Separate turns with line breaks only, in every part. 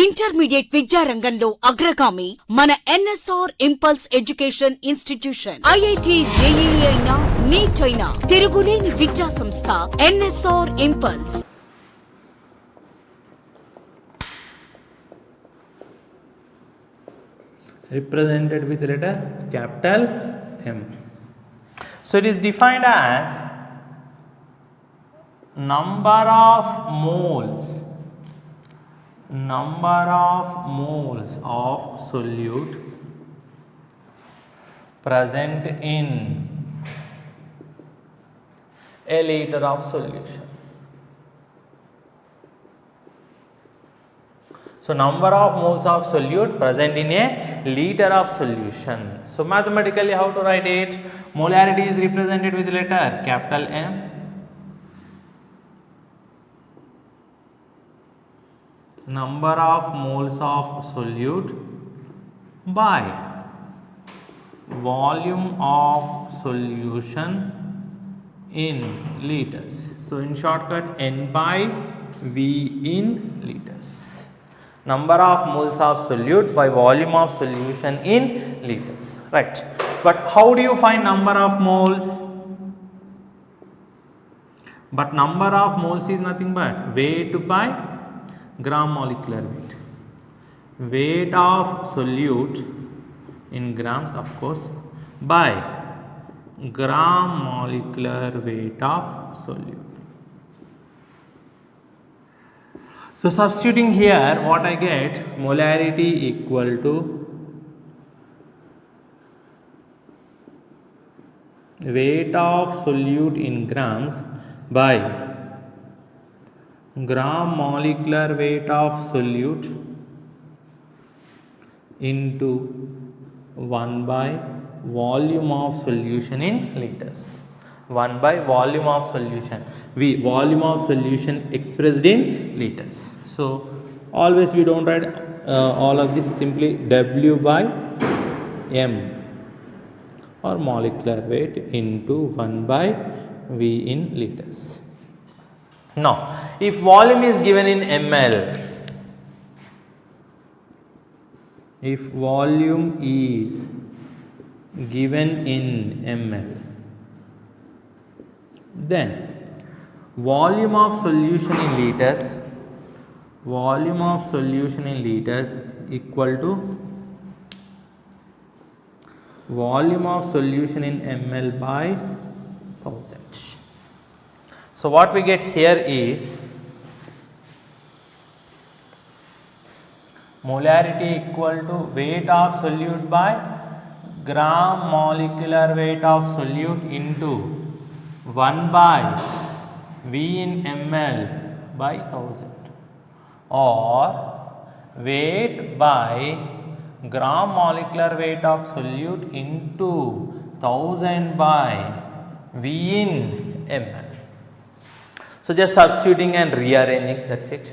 Intermediate విద్యారంగంలో అగ్రగామి మన NSR impulse education institution. IIT, JEE అయినా, నీట్ అయినా తిరుగులేని విద్యా సంస్థ NSR impulse.
Represented with letter capital M. So it is defined as number of moles of solute present in a liter of solution. So number of moles of solute present in a liter of solution. So mathematically how to write it? Molarity is represented with letter capital M. Number of moles of solute by volume of solution in liters. So in shortcut, N by V in liters. Number of moles of solute by volume of solution in liters, right? But how do you find number of moles? But number of moles is nothing but weight by gram molecular weight. Weight of solute in grams, of course, by gram molecular weight of solute. So substituting here, what I get? Molarity equal to weight of solute in grams by gram molecular weight of solute into 1 by volume of solution in liters. 1 by volume of solution. Volume of solution expressed in liters. So always we don't write all of this, simply W by M or molecular weight into 1 by V in liters. Now if volume is given in ml, if volume is given in ml, then volume of solution in liters, equal to volume of solution in ml by 1000. So what we get here is molarity equal to weight of solute by gram molecular weight of solute into 1 by V in ml by 1000, or weight by gram molecular weight of solute into 1000 by V in ml. So just substituting and rearranging, that's it.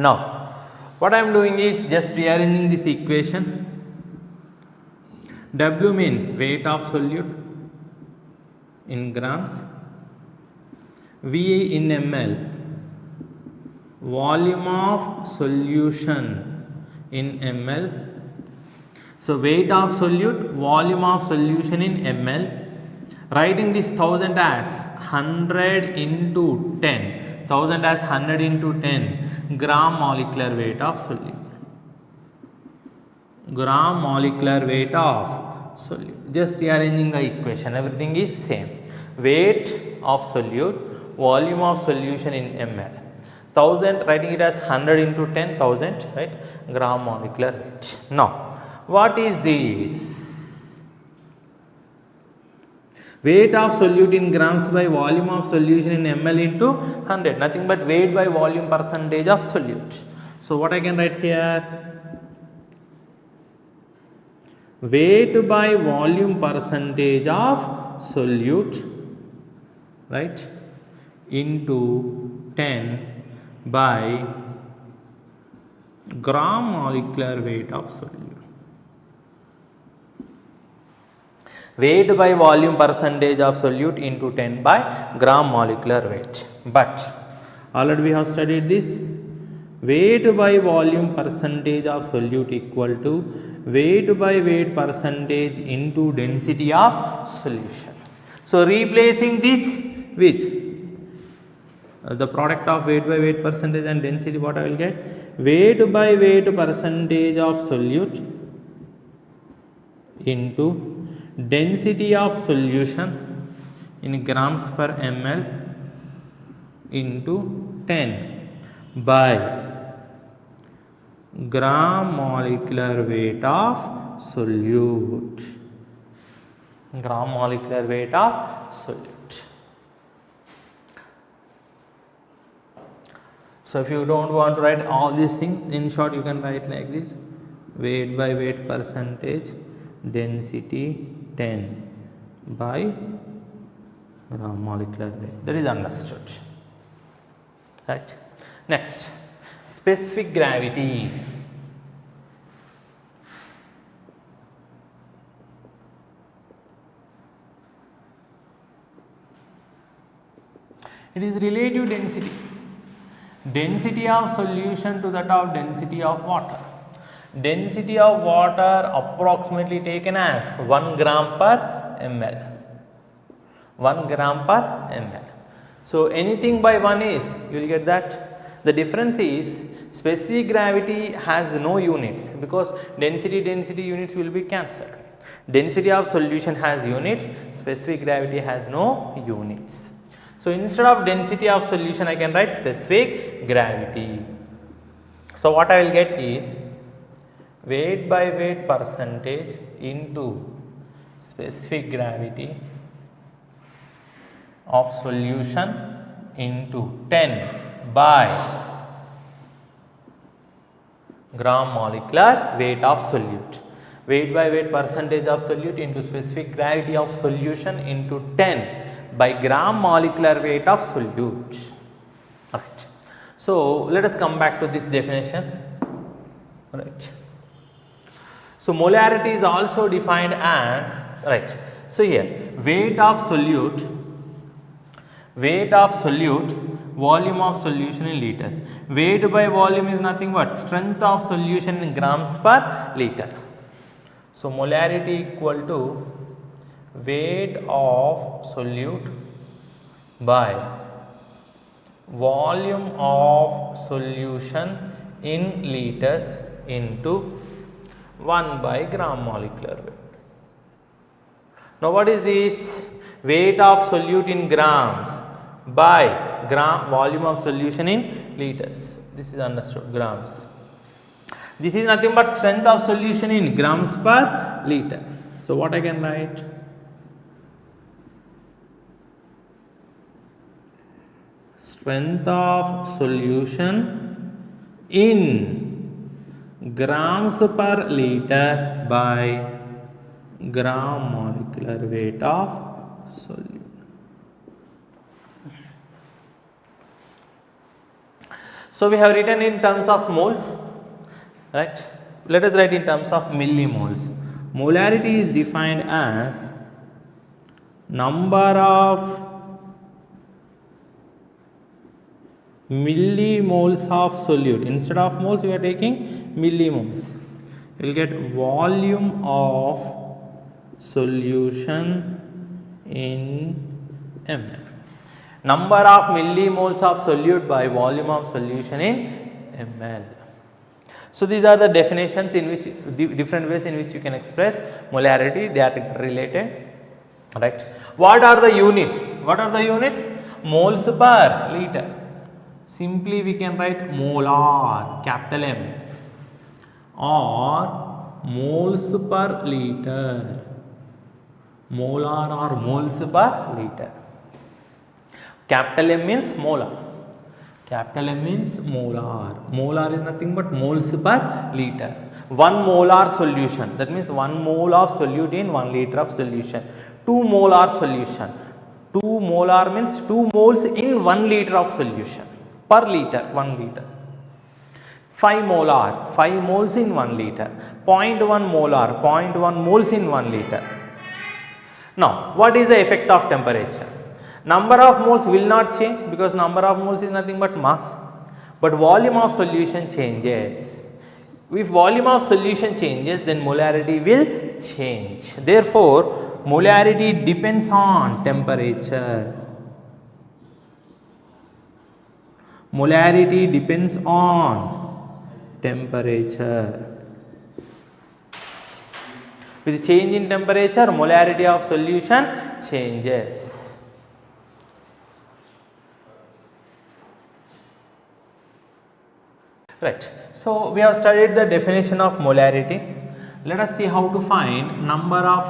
Now what I am doing is just rearranging this equation. W means weight of solute in grams, V in ml volume of solution in ml. So weight of solute, volume of solution in ml. Writing this 1000 as 100 into 10, 1000 as 100 into 10 gram molecular weight of solute. Gram molecular weight of solute. Just rearranging the equation, everything is same. Weight of solute, volume of solution in ml. 1000, writing it as 100 into 10, 1000, right? Gram molecular weight. Now what is this? Weight of solute in grams by volume of solution in ml into 100, nothing but weight by volume percentage of solute. So what I can write here? Weight by volume percentage of solute, right, into 10 by gram molecular weight of solute. weight by volume percentage of solute into 10 by gram molecular weight. But already we have studied this. weight by volume percentage of solute equal to weight by weight percentage into density of solution. So replacing this with the product of weight by weight percentage and density, what I will get? Weight by weight percentage of solute into density of solution in grams per ml into 10 by gram molecular weight of solute. Gram molecular weight of solute. So if you don't want to write all these things, in short you can write like this: weight by weight percentage, density 10 by gram molecular weight. That is understood, right? Next, specific gravity. It is relative density. Density of solution to that of density of water. Density of water approximately taken as 1 gram per ml. 1 gram per ml. So anything by 1 is, you will get that. The difference is specific gravity has no units because density units will be cancelled. Density of solution has units, specific gravity has no units. So instead of density of solution I can write specific gravity. So what I will get is weight by weight percentage into specific gravity of solution into 10 by gram molecular weight of solute. Weight by weight percentage of solute into specific gravity of solution into 10 by gram molecular weight of solute. Alright. So let us come back to this definition. Alright. So molarity is also defined as, right. So here weight of solute, volume of solution in liters. Weight by volume is nothing but strength of solution in grams per liter. So molarity equal to weight of solute by volume of solution in liters into 1 by gram molecular weight. Now what is this? Weight of solute in grams by gram volume of solution in liters. This is understood, grams. This is nothing but strength of solution in grams per liter. So what I can write? Strength of solution in grams per liter by gram molecular weight of solute. So we have written in terms of moles, right? Let us write in terms of millimoles. Molarity is defined as number of millimoles of solute. Instead of moles we are taking millimoles. You will get volume of solution in ml. Number of millimoles of solute by volume of solution in ml. So these are the definitions in which different ways in which you can express molarity. They are related, right? What are the units? What are the units? Moles per liter. Simply we can write molar, capital M, or moles per liter. Molar or moles per liter. Capital M means molar. Capital M means molar. Molar is nothing but moles per liter. 1 molar solution, that means 1 mole of solute in 1 liter of solution. 2 molar solution. 2 molar means 2 moles in 1 liter of solution. Per liter, 1 liter. 5 molar, 5 moles in 1 liter. 0.1 molar, 0.1 moles in 1 liter. Now, what is the effect of temperature? Number of moles will not change because number of moles is nothing but mass. but volume of solution changes. If volume of solution changes, then molarity will change. Therefore, molarity depends on temperature. Molarity depends on temperature. With change in temperature, molarity of solution changes. Right. So we have studied the definition of molarity. Let us see how to find number of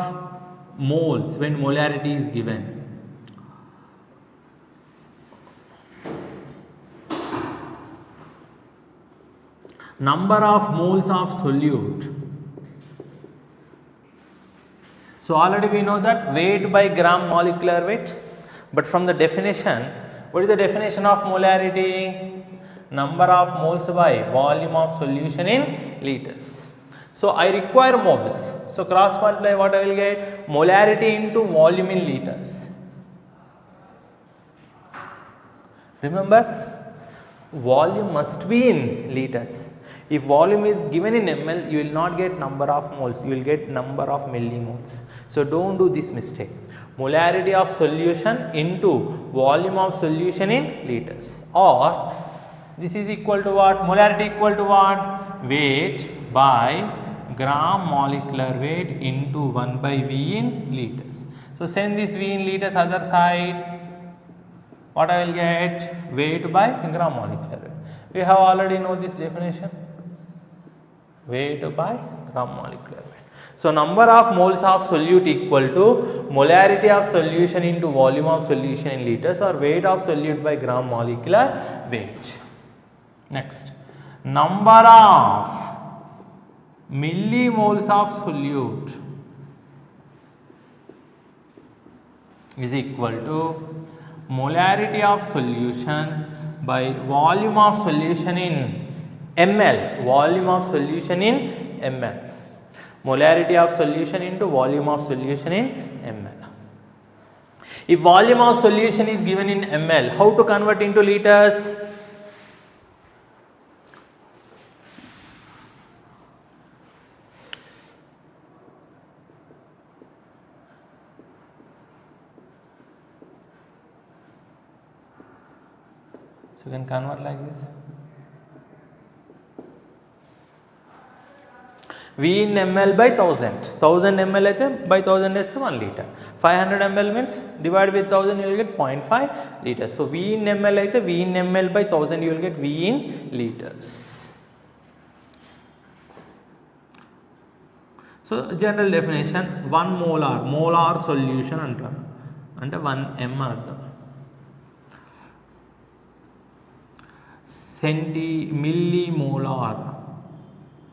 moles when molarity is given. Number of moles of solute. So already we know that weight by gram molecular weight, but from the definition, what is the definition of molarity? Number of moles by volume of solution in liters. So I require moles. So cross multiply, what I will get? Molarity into volume in liters. Remember, volume must be in liters. If volume is given in ml, you will not get number of moles, you will get number of millimoles. So don't do this mistake. Molarity of solution into volume of solution in liters, or this is equal to what? Molarity equal to what? Weight by gram molecular weight into 1 by V in liters. So send this V in liters other side. What I will get? Weight by gram molecular weight. We have already know this definition. Weight by gram molecular weight. So number of moles of solute equal to molarity of solution into volume of solution in liters, or weight of solute by gram molecular weight. Next, number of millimoles of solute is equal to molarity of solution by volume of solution in ml. Volume of solution in ml. Molarity of solution into volume of solution in ml. If volume of solution is given in ml, how to convert into liters? So you can convert like this. V in ml by 1000. 1000 ml aithe by 1000 is 1 liter. 500 ml means divide with 1000 you will get 0.5 liters. So V in ml aithe V in ml by 1000 you will get V in liters. So general definition, 1 molar solution antaru ante 1 m artham. Millimolar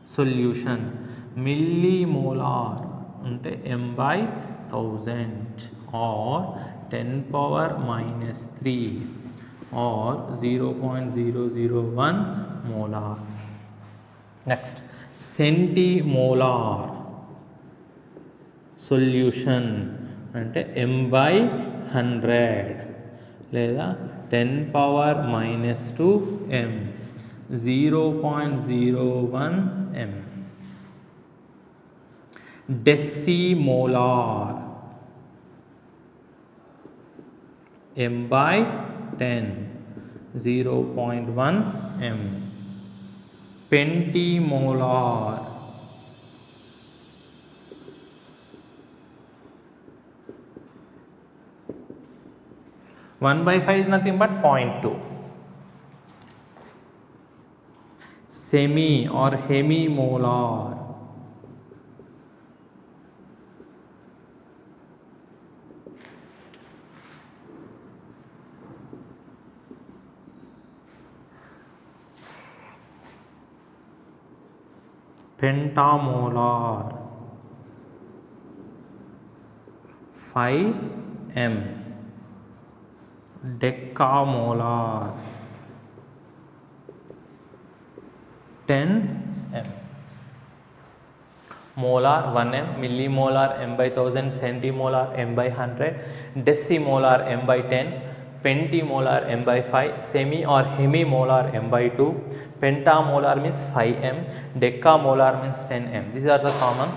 solution, millimolar ante m by 1000 or 10 power minus 3 or 0.001 molar. Next, centimolar solution ante m by 100 లేదా 10 power minus 2 m 0.01 m. Decimolar m by 10 0.1 m. Pentimolar (1 by 5) is nothing but 0.2. Semi or hemimolar pentamolar 5 m. Decamolar 10 m. Molar 1 m, millimolar m by 1000, centimolar m by 100, decimolar m by 10, pentimolar m by 5, semi or hemimolar m by 2, pentamolar means 5m, decamolar means 10m. These are the common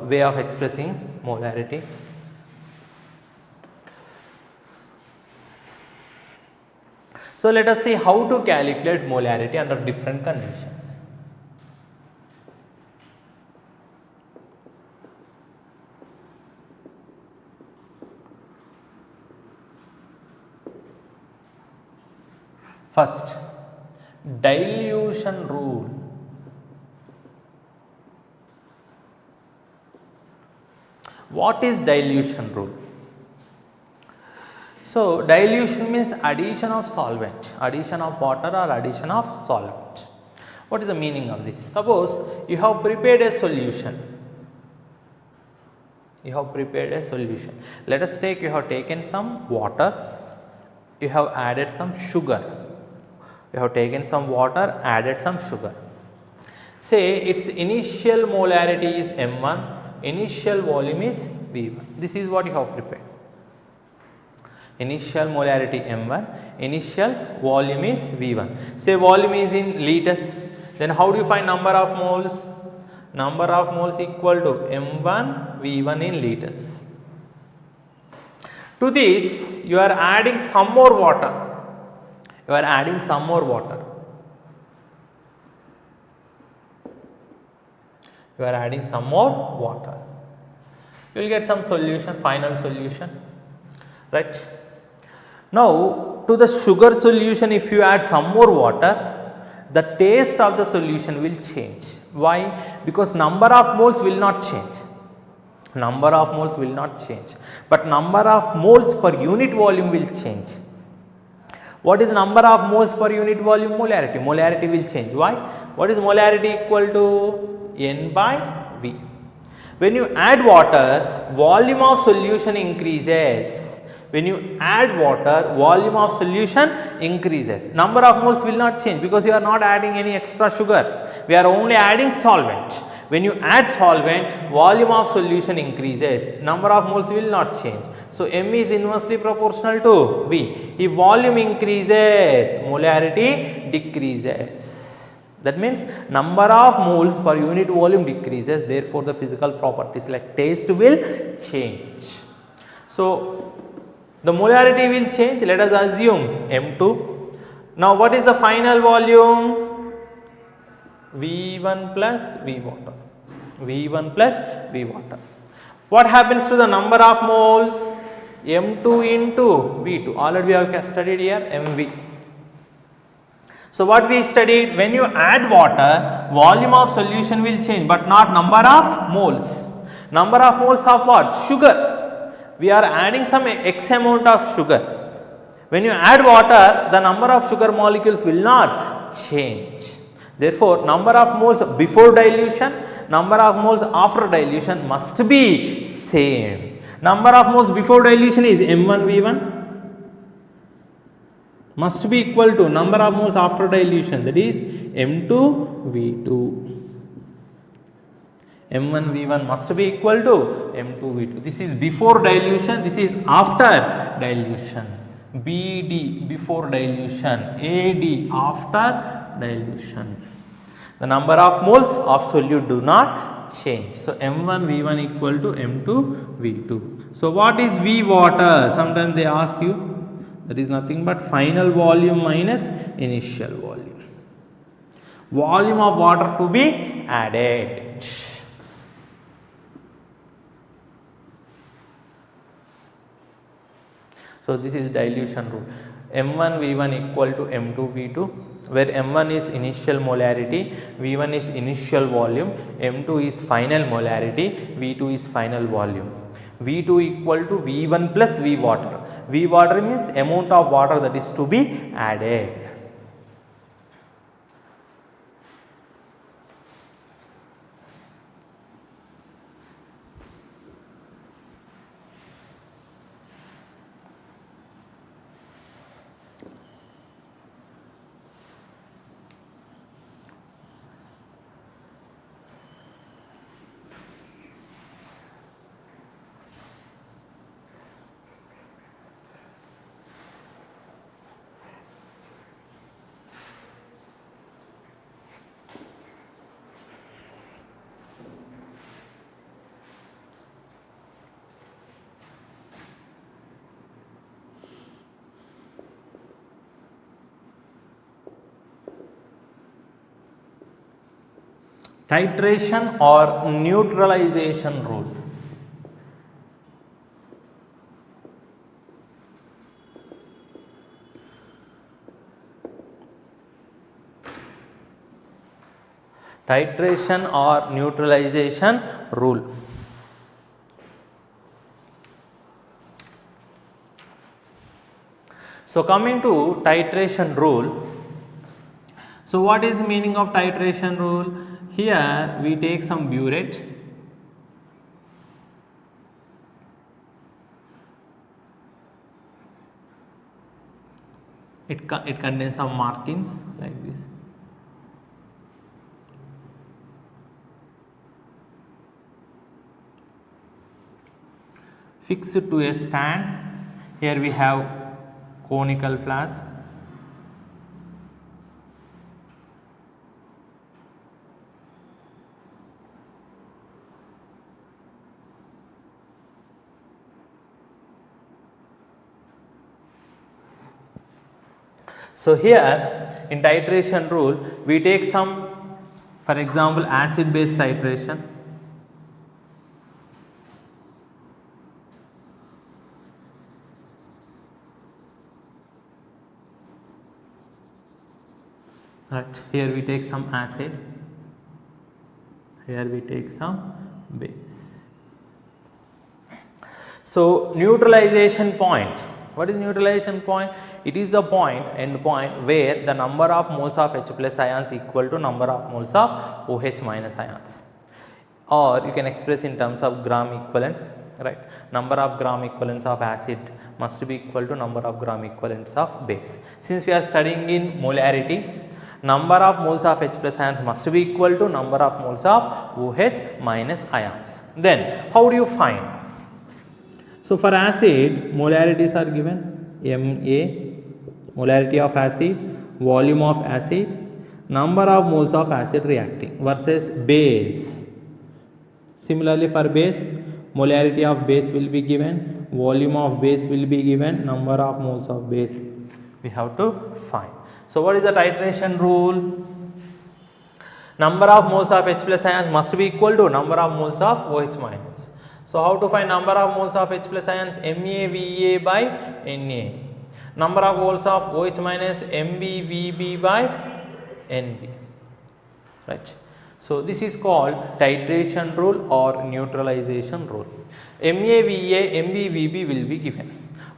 way of expressing molarity. So let us see how to calculate molarity under different conditions. First, dilution rule. What is dilution rule? So, dilution means addition of solvent, addition of water or addition of solvent. What is the meaning of this? Suppose you have prepared a solution. Let us take, you have taken some water, you have added some sugar. You have taken some water, added some sugar. Say its initial molarity is M1, initial volume is V1. This is what you have prepared. Initial molarity M1, initial volume is V1. Say volume is in liters. Then how do you find number of moles? Number of moles equal to M1 V1 in liters. To this you are adding some more water. You are adding some more water. You are adding some more water. You will get some solution, final solution, right? Now, to the sugar solution, if you add some more water, the taste of the solution will change. Why? Because number of moles will not change. Number of moles will not change, but number of moles per unit volume will change. What is number of moles per unit volume? Molarity. Molarity will change. Why? What is molarity equal to? N by V. When you add water, volume of solution increases. When you add water, volume of solution increases. Number of moles will not change because you are not adding any extra sugar. We are only adding solvent. When you add solvent, volume of solution increases. Number of moles will not change. So, M is inversely proportional to V. If volume increases, molarity decreases. That means number of moles per unit volume decreases. Therefore, the physical properties like taste will change. So, the molarity will change. Let us assume M2. Now, what is the final volume? V1 plus V water. V1 plus V water. What happens to the number of moles? M2 into V2. Already we have studied here MV. So, what we studied, when you add water, volume of solution will change, but not number of moles. Number of moles of what? Sugar. We are adding some X amount of sugar. When you add water, the number of sugar molecules will not change. Therefore, number of moles before dilution, number of moles after dilution must be same. Number of moles before dilution is M1 V1 must be equal to number of moles after dilution, that is M2 V2. M1 V1 must be equal to M2 V2. This is before dilution, this is after dilution. BD before dilution, AD after dilution. The number of moles of solute do not change. So, M1 V1 equal to M2 V2. So, what is V water? Sometimes they ask you. That is nothing but final volume minus initial volume. Volume of water to be added. So, this is dilution rule. M1 V1 equal to M2 V2, where M1 is initial molarity, V1 is initial volume, M2 is final molarity, V2 is final volume. V2 equal to V1 plus V water. V water means amount of water that is to be added. Titration or neutralization rule. Titration or neutralization rule. So coming to titration rule. So what is the meaning of titration rule? Here we take some burette. It contains some markings like this. Fix it to a stand. Here we have conical flask. So here in titration rule we take some, for example, acid base titration. Right, here we take some acid, here we take some base. So neutralization point. What is neutralization point? It is the end point where the number of moles of H plus ions equal to number of moles of OH minus ions, or you can express in terms of gram equivalents, right? Number of gram equivalents of acid must be equal to number of gram equivalents of base. Since we are studying in molarity, number of moles of H plus ions must be equal to number of moles of OH minus ions. Then how do you find? So for acid, molarities are given, Ma, molarity of acid, volume of acid, number of moles of acid reacting, versus base. Similarly for base, molarity of base will be given, volume of base will be given, number of moles of base we have to find. So what is the titration rule? Number of moles of H plus ions must be equal to number of moles of OH minus. So how to find number of moles of H plus ions? MaVa by Na. Number of moles of OH minus MbVb by Nb. Right. So this is called titration rule or neutralization rule. MaVa, MbVb will be given.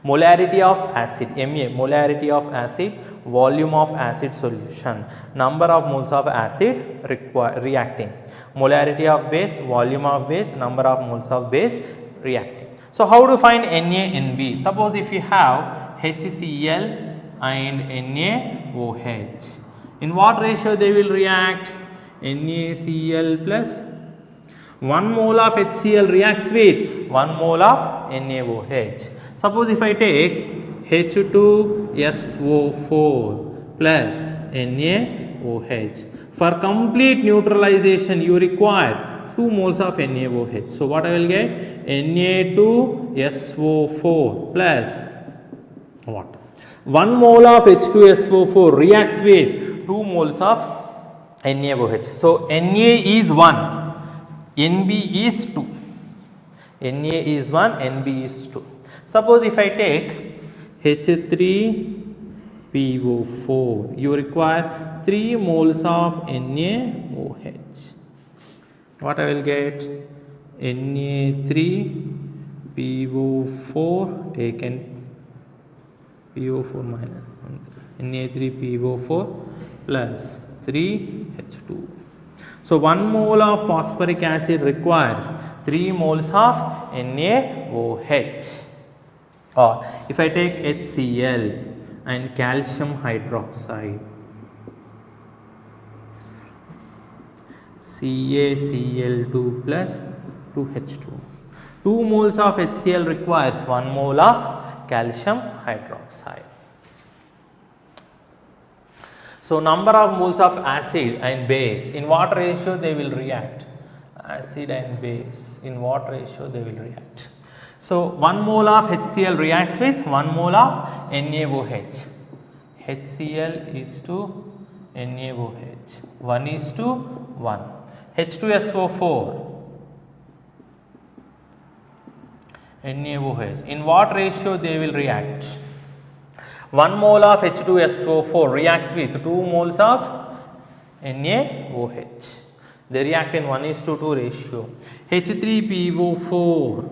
Molarity of acid, Ma, molarity of acid, volume of acid solution, number of moles of acid reacting, molarity of base, volume of base, number of moles of base reacting. So how to find NaNb? Suppose if you have HCl and NaOH, in what ratio they will react? NaCl plus 1 mole of HCl reacts with 1 mole of NaOH. Suppose if I take H2SO4 plus NaOH, for complete neutralization you require 2 moles of NaOH. So what I will get? Na2SO4 plus what? 1 mole of H2SO4 reacts with 2 moles of NaOH. So Na is 1, Nb is 2. Na is 1, Nb is 2. Suppose if I take H3PO4, you require 3 moles of NaOH. What I will get? Na3PO4 taken PO4 minus Na3PO4 plus 3H2. So 1 mole of phosphoric acid requires 3 moles of NaOH. Or if I take HCl and calcium hydroxide, CaCl2 plus 2H2. 2 moles of HCl requires 1 mole of calcium hydroxide. So number of moles of acid and base, in what ratio they will react? Acid and base, in what ratio they will react? So 1 mole of HCl reacts with 1 mole of NaOH. HCl is to NaOH, 1 is to 1. H2SO4, NaOH. In what ratio they will react? 1 mole of H2SO4 reacts with 2 moles of NaOH. They react in 1:2 ratio. H3PO4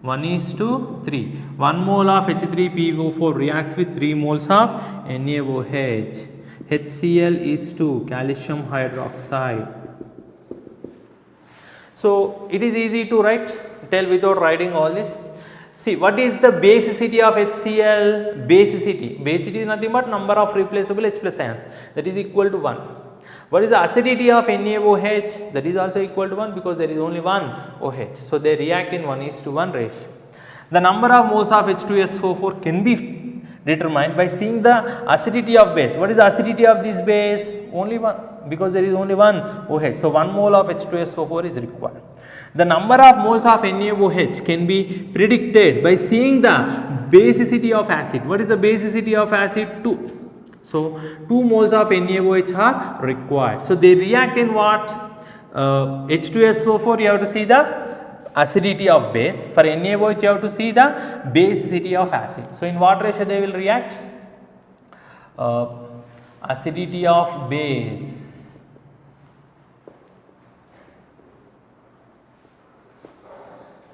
1:3. 1 mole of H3PO4 reacts with 3 moles of NaOH. HCl is 2 calcium hydroxide. So it is easy to tell without writing all this. See, what is the basicity of HCl? Basicity is nothing but number of replaceable H plus ions, that is equal to 1. What is the acidity of NaOH? That is also equal to 1 because there is only one OH. So they react in 1:1 ratio. The number of moles of H2SO4 can be determined by seeing the acidity of base. What is the acidity of this base? Only 1, because there is only one OH. So 1 mole of H2SO4 is required. The number of moles of NaOH can be predicted by seeing the basicity of acid. What is the basicity of acid? 2. So 2 moles of NaOH are required. So they react in what? H2SO4 you have to see the acidity of base. For NaOH you have to see the basicity of acid. So in what ratio they will react? Acidity of base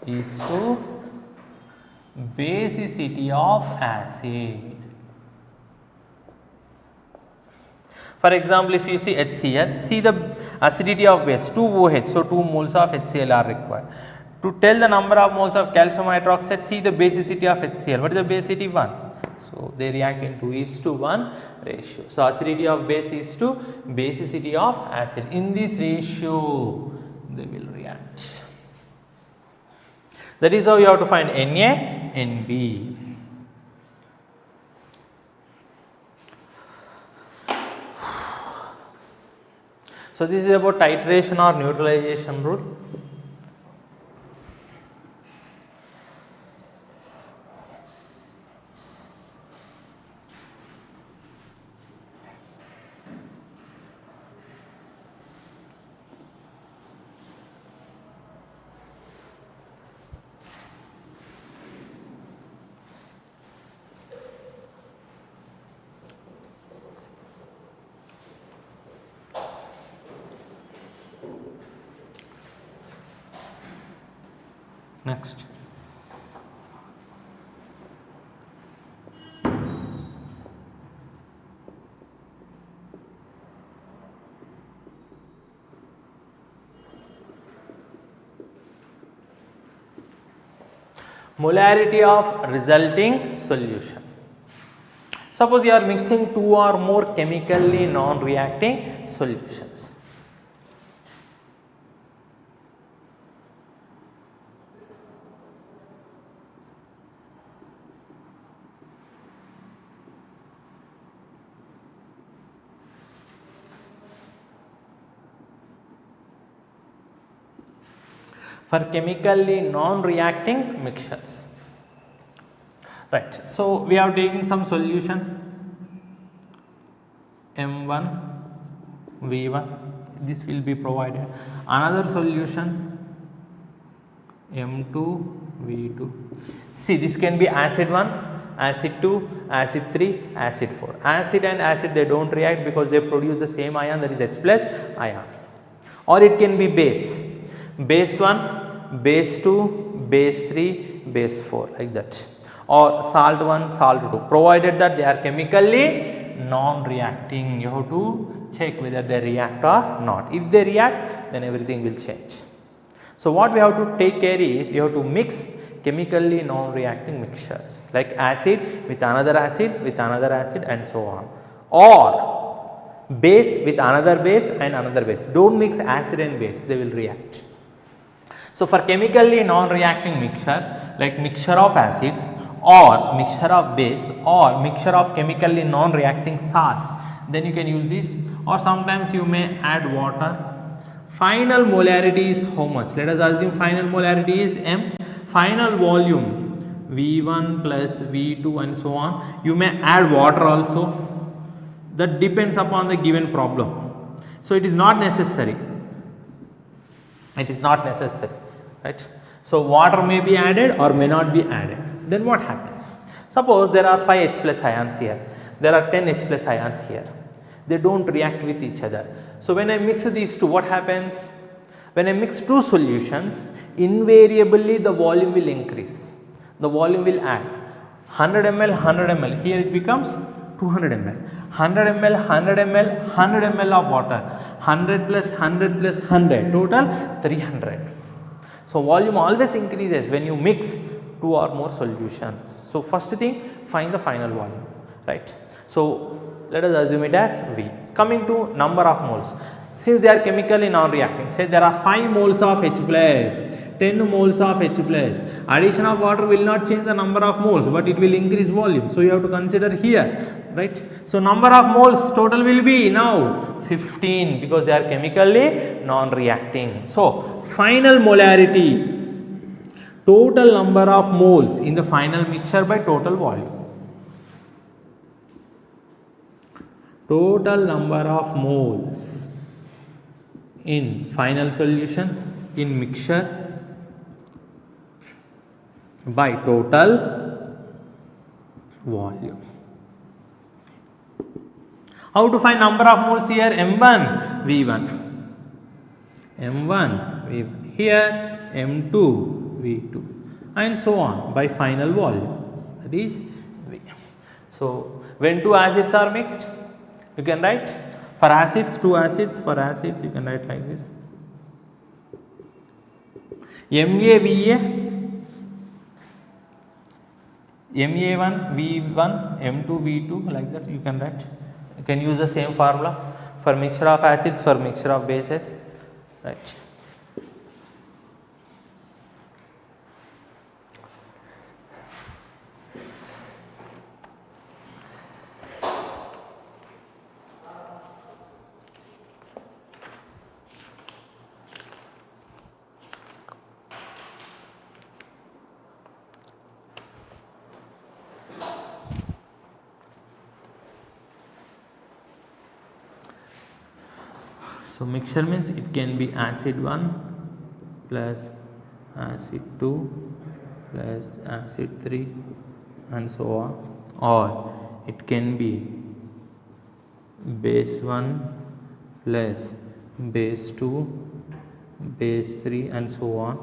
is to basicity of acid. For example, if you see HCl, see the acidity of base 2OH, so 2 moles of HCl are required. To tell the number of moles of calcium hydroxide, see the basicity of HCl. What is the basicity? 1. So they react in 2:1 ratio. So acidity of base is to basicity of acid. In this ratio, they will react. That is how you have to find Na and B. So this is about titration or neutralization rule. Next. Molarity of resulting solution. Suppose you are mixing 2 or more chemically non-reacting solutions. For chemically non-reacting mixtures. Right. So we are taking some solution M1 V1. This will be provided. Another solution M2 V2. See, this can be acid 1, acid 2, acid 3, acid 4. Acid and acid, they don't react because they produce the same ion, that is H plus ion. Or it can be base. Base 1, base 2, base 3, base 4, like that. Or salt 1, salt 2, provided that they are chemically non-reacting. You have to check whether they react or not. If they react, then everything will change. So what we have to take care is, you have to mix chemically non-reacting mixtures like acid with another acid with another acid and so on, or base with another base and another base. Don't mix acid and base, they will react. So for chemically non-reacting mixture like mixture of acids or mixture of base or mixture of chemically non-reacting salts, then you can use this, or sometimes you may add water. Final molarity is how much? Let us assume final molarity is M. Final volume V1 plus V2 and so on. You may add water also. that depends upon the given problem. So it is not necessary. It is not necessary, right? So water may be added or may not be added. Then what happens? Suppose there are 5 H plus ions here. There are 10 H plus ions here. They don't react with each other. So when I mix these two, what happens? When I mix two solutions, invariably the volume will increase. The volume will add 100 ml, 100 ml. Here it becomes 200 ml. 100 ml, 100 ml, 100 ml of water. 100 plus 100 plus 100. Total 300. So volume always increases when you mix two or more solutions. So first thing, find the final volume, right? So let us assume it as V. Coming to number of moles. Since they are chemically non-reacting, say there are 5 moles of H plus, 10 moles of H plus. Addition of water will not change the number of moles, but it will increase volume. So you have to consider here, right? So number of moles total will be now 15 because they are chemically non-reacting. So final molarity, total number of moles in the final mixture by total volume. Total number of moles in final solution in mixture by total volume. How to find number of moles here? M1 V1, M1 V1, here M2 V2 and so on by final volume, that is V. So when two acids are mixed, you can write for acids, two acids, for acids you can write like this, MaVa, Ma1 V1, M2 V2, like that you can write. You can use the same formula for mixture of acids, for mixture of bases, right. So mixture means it can be acid 1 plus acid 2 plus acid 3 and so on, or it can be base 1 plus base 2, base 3 and so on.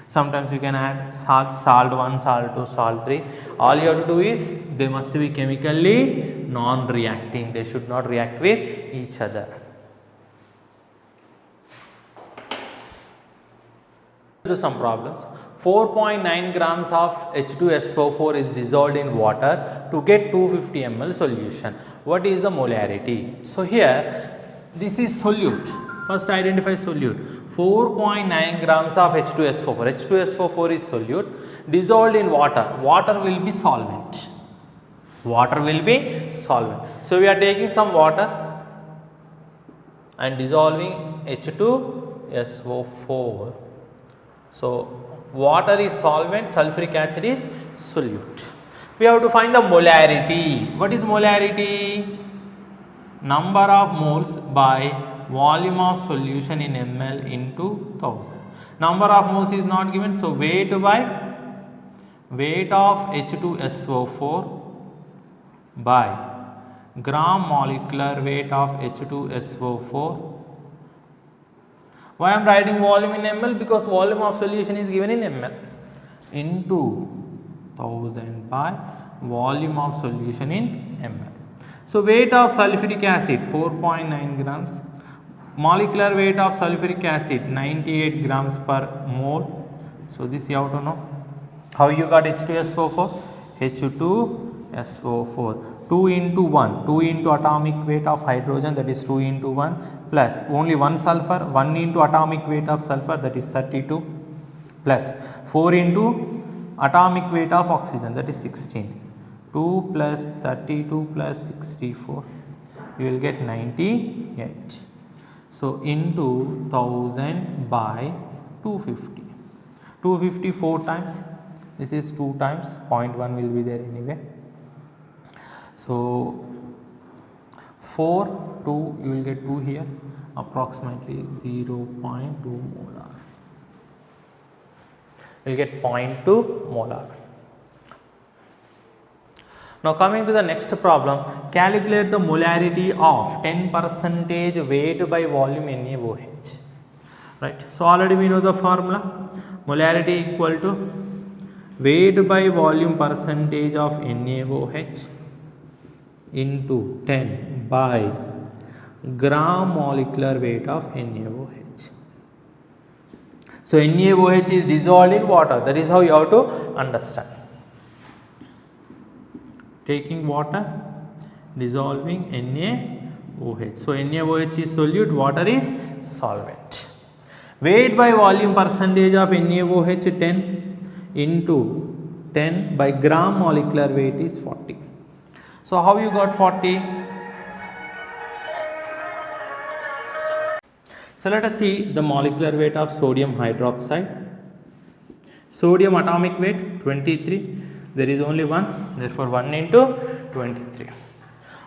Sometimes you can add salt 1, salt 2, salt 3. All you have to do is they must be chemically non-reacting. They should not react with each other. To some problems. 4.9 grams of H2SO4 is dissolved in water to get 250 ml solution. What is the molarity? So here this is solute. First identify solute. 4.9 grams of H2SO4. H2SO4 is solute dissolved in water. Water will be solvent. Water will be solvent. So we are taking some water and dissolving H2SO4. So water is solvent, sulfuric acid is solute. We have to find the molarity. What is molarity? Number of moles by volume of solution in ml into 1000. Number of moles is not given, so weight by weight of H2SO4 by gram molecular weight of H2SO4. Why I am writing volume in ml? Because volume of solution is given in ml into 1000 by volume of solution in ml. So weight of sulfuric acid 4.9 grams, molecular weight of sulfuric acid 98 grams per mole. So this you have to know. How you got H2SO4? H2SO4 2 into 1, 2 into atomic weight of hydrogen, that is 2 into 1, plus only 1 sulfur, 1 into atomic weight of sulfur, that is 32, plus 4 into atomic weight of oxygen, that is 16. 2 plus 32 plus 64, you will get 98. So into 1000 by 250. 250 4 times, this is 2 times, 0.1 will be there anyway. So 4, 2, you will get 2 here, approximately 0.2 molar. You will get 0.2 molar. Now coming to the next problem, calculate the molarity of 10% weight by volume NaOH. Right. So already we know the formula. Molarity equal to weight by volume percentage of NaOH into 10 by gram molecular weight of NaOH. So NaOH is dissolved in water. That is how you have to understand. Taking water, dissolving NaOH. So NaOH is solute, water is solvent. Weight by volume percentage of NaOH 10 into 10 by gram molecular weight is 40. So how you got 40? So let us see the molecular weight of sodium hydroxide. Sodium atomic weight 23. There is only one, therefore 1 into 23.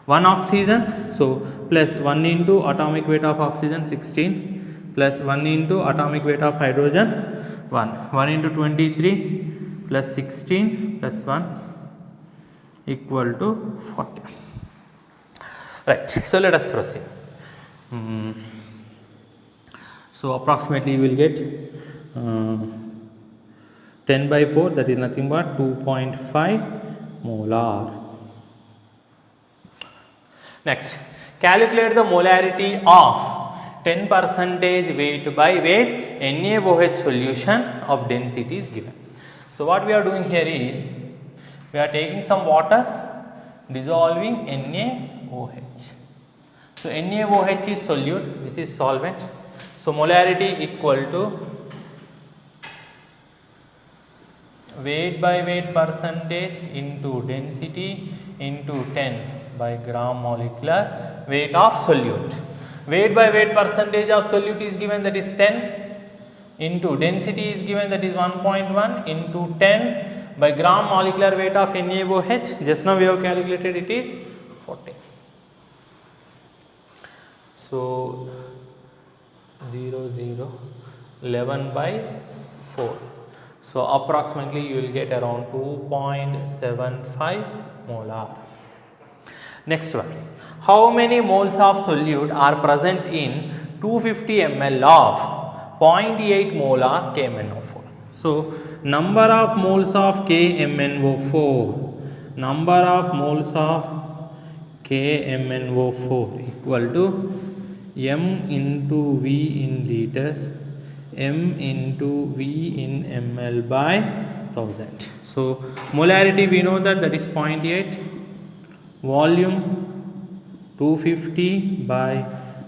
1 oxygen, so plus 1 into atomic weight of oxygen 16 plus 1 into atomic weight of hydrogen 1. 1 into 23 plus 16 plus 1 equal to 40. Right, so let us proceed. So approximately you will get 10 by 4, that is nothing but 2.5 molar. Next, calculate the molarity of 10% weight by weight NaOH solution of density is given. So what we are doing here is, we are taking some water, dissolving NaOH. So NaOH is solute, this is solvent. So molarity equal to weight by weight percentage into density into 10 by gram molecular weight of solute. Weight by weight percentage of solute is given, that is 10, into density is given, that is 1.1, into 10 by gram molecular weight of NaOH. Just now we have calculated, it is 40. So 11 by 4. So approximately you will get around 2.75 molar. Next one, how many moles of solute are present in 250 ml of 0.8 molar KMnO4? So number of moles of KMnO4, number of moles of KMnO4 equal to M into V in liters, M into V in ml by 1000. So molarity we know that is 0.8, volume 250 by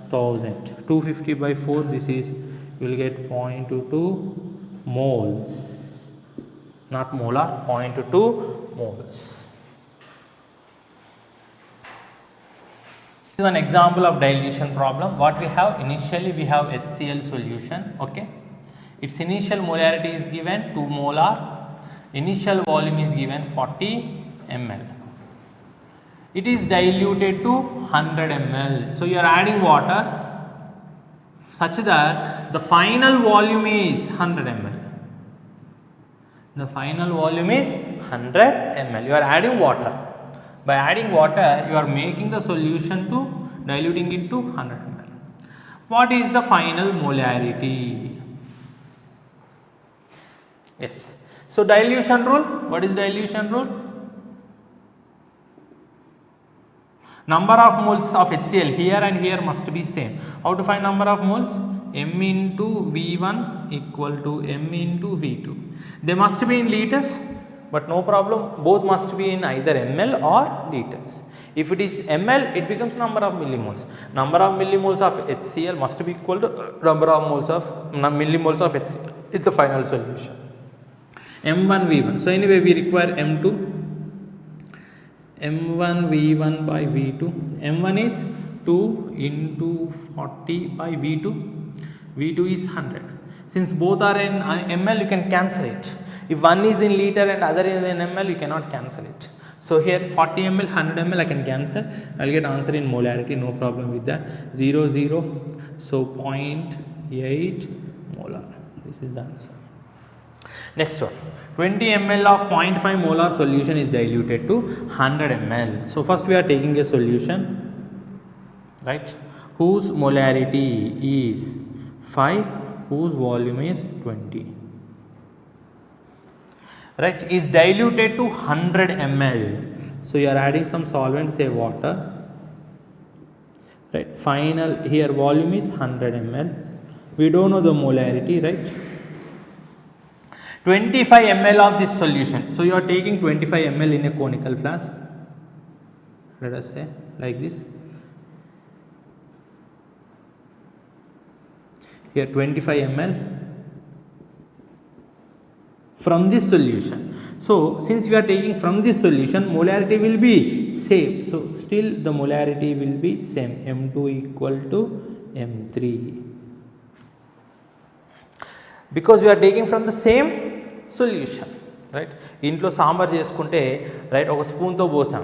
1000, 250 by 4, this is, you will get 0.22 moles, not molar, 0.22 moles. This is an example of dilution problem. What we have, initially we have HCl solution, okay. Its initial molarity is given 2 molar, initial volume is given 40 ml. It is diluted to 100 ml. So you are adding water such that the final volume is 100 ml. The final volume is 100 ml. You are adding water. By adding water, you are making the solution to diluting it to 100 ml. What is the final molarity? Yes. So dilution rule, what is dilution rule? Number of moles of HCl here and here must be same. How to find number of moles? M into V1 equal to M into V2. They must be in liters, but no problem, both must be in either ml or liters. If it is ml, it becomes number of millimoles. Number of millimoles of HCl must be equal to number of moles of millimoles of HCl. It's the final solution. M1 V1. So anyway, we require M2. M1 V1 by V2. M1 is 2 into 40 by V2. V2 is 100. Since both are in ml, you can cancel it. If one is in liter and other is in ml, you cannot cancel it. So here 40 ml, 100 ml I can cancel. I'll get answer in molarity, no problem with that. 0, 0. So 0.8 molar. This is the answer. Next one. 20 ml of 0.5 molar solution is diluted to 100 ml. So first we are taking a solution, right, whose molarity is 5, whose volume is 20. Right, is diluted to 100 ml. So you are adding some solvent, say water. Right, final here volume is 100 ml. We don't know the molarity, right? 25 ml of this solution. So you are taking 25 ml in a conical flask. Let us say like this. Here 25 ml from this solution. So since we are taking from this solution, molarity will be same. So still the molarity will be same. M2 equal to M3. Because we are taking from the same solution, right? ఇంట్లో సాంబార్ చేసుకుంటే right ఒక స్పూన్తో పోసాం.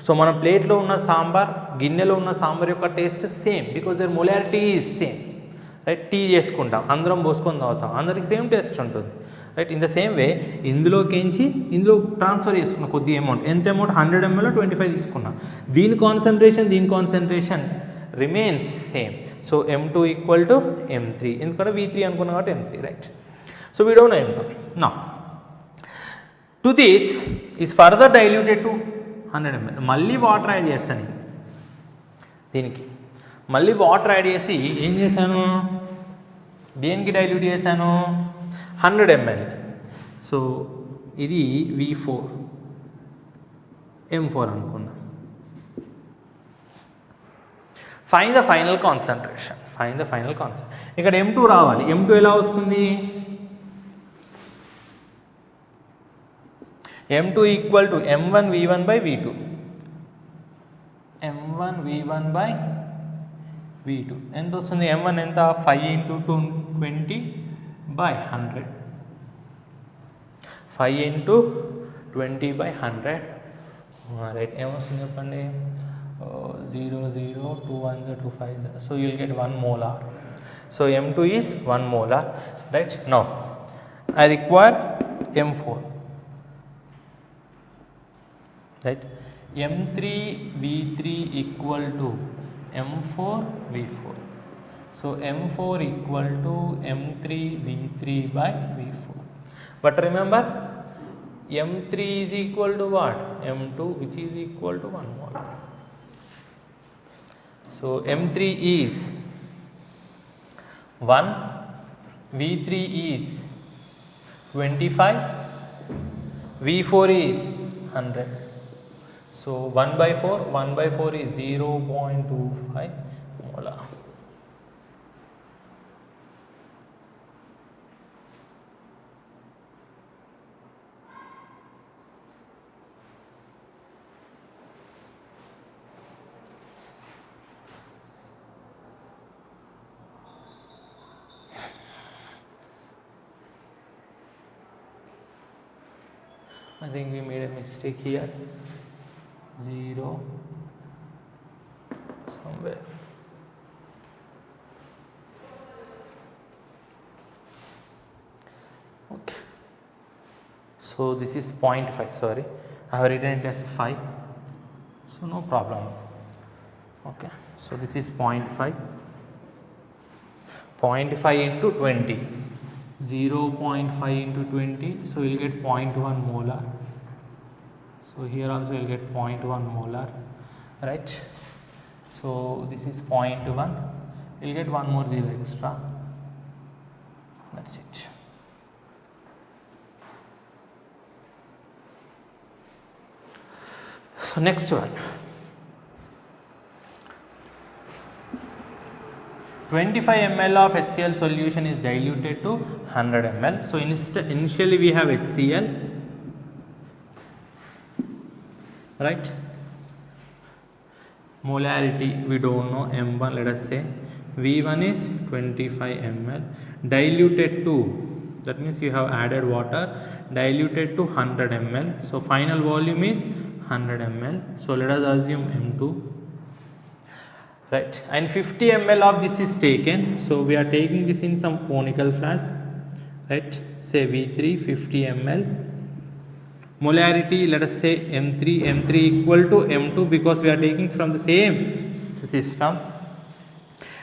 So మన ప్లేట్లో ఉన్న సాంబార్ గిన్నెలో ఉన్న సాంబార్ యొక్క taste same because their molarity is same, right? Tea చేసుకుంటాం, అందరం పోసుకొని తాగుతాం, అందరికి సేమ్ టేస్ట్ ఉంటుంది, right? In the same way ఇందులోకించి ఇందులో ట్రాన్స్ఫర్ చేసుకున్నాం కొద్ది అమౌంట్. ఎంత అమౌంట్? 100 ml 25 తీసుకున్నాం. దీని concentration remains same. So M2 equal to M3, ఎందుకంటే V3 అనుకున్నాం కాబట్టి M3, right? So we don't know M2. Now to this is further diluted to 100 ml. మళ్ళీ వాటర్ యాడ్ చేస్తాను దీనికి, మళ్ళీ వాటర్ యాడ్ చేసి ఏం చేశాను, దేనికి డైల్యూట్ చేశాను? 100 ml. సో ఇది V4 M4 అనుకుందాం. Find the final concentration. ఇక్కడ M2 రావాలి. M2 ఎలా వస్తుంది? M2 equal to M1 V1 by V2. M1 V1 by V2 ఎంత వస్తుంది? M1 ఎంత? 5 into 20 by 100. 5 into 20 by 100. Right, ఏమొస్తుంది చెప్పండి? 0 0 2 1 2 5. So you will get 1 molar. So M2 is 1 molar, right? Now I require M4, right? M3 V3 equal to M4 V4. So M4 equal to M3 V3 by V4. But remember M3 is equal to what? M2, which is equal to 1 molar. So M3 is 1, V3 is 25, V4 is 100. So 1 by 4 is 0.25 molar. I think we made a mistake here. 0 somewhere. Okay. So this is 0.5. Sorry, I have written it as 5. So no problem. Okay. So this is 0.5. 0.5 into 20. 0.5 into 20, so you will get 0.1 molar. So here also you will get 0.1 molar, right? So this is 0.1, you will get one more 0 extra, that's it. So next one, 25 ml of HCl solution is diluted to 100 ml. So initially we have HCl, right? Molarity we don't know, M1, let us say V1 is 25 ml diluted to, that means you have added water, diluted to 100 ml. So final volume is 100 ml. So let us assume M2. Right, and 50 ml of this is taken. So we are taking this in some conical flask. Right, say V3 50 ml. Molarity, let us say M3 equal to M2 because we are taking from the same system.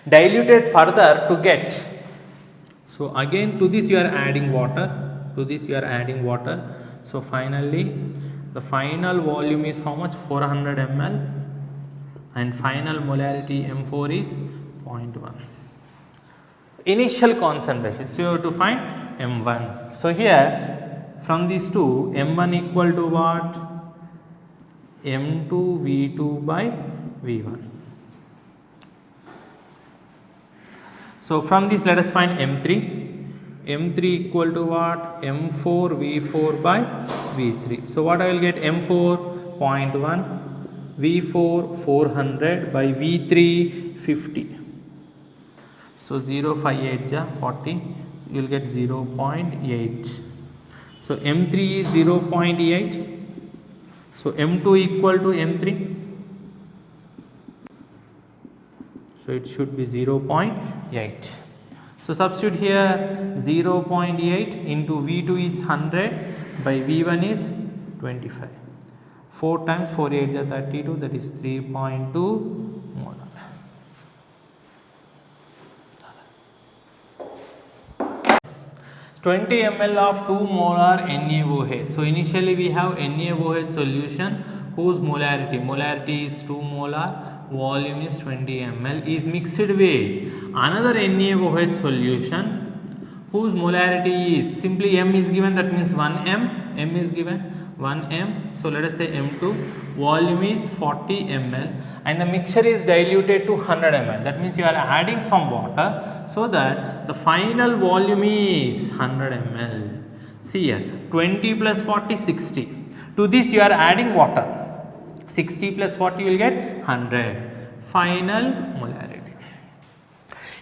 Diluted further to get. So again to this you are adding water. So finally the final volume is how much? 400 ml. And final molarity M4 is 0.1. Initial concentration, so you have to find M1. So here from these two, M1 equal to what? M2 V2 by V1. So from this let us find M3 equal to what? M4 V4 by V3. So what I will get? M4 0.1, V4 400 by V3 50. So 0.58 ja 40. So you will get 0.8. So M3 is 0.8. So M2 equal to M3. So it should be 0.8. So substitute here 0.8 into V2 is 100 by V1 is 25. 4 times 4 8 is 32, that is 3.2 molar. (20 ml of 2 molar NaOH. So initially we have NaOH solution whose molarity is 2 molar, volume is 20 ml, is mixed with another NaOH solution whose molarity is simply M is given, that means 1m, M is given 1m. So let us say M2, volume is 40 ml and the mixture is diluted to 100 ml. That means you are adding some water so that the final volume is 100 ml. See here, 20 plus 40, 60. To this you are adding water. 60 plus 40 you will get 100. Final molarity.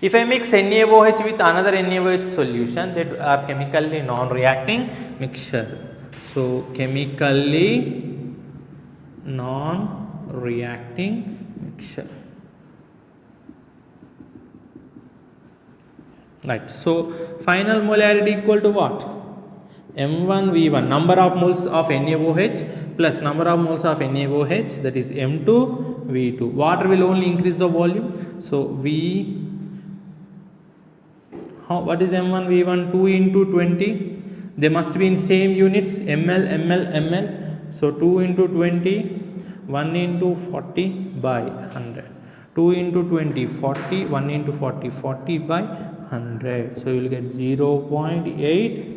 If I mix NaOH with another NaOH solution, that are chemically non-reacting mixture. So chemically non-reacting mixture. Right. So final molarity equal to what? M1 V1, number of moles of NaOH plus number of moles of NaOH, that is M2 V2. Water will only increase the volume. So what is M1 V1? 2 into 20. They must be in same units, ml. So 2 into 20, 1 into 40 by 100. 2 into 20, 40, 1 into 40, 40 by 100. So you will get 0.8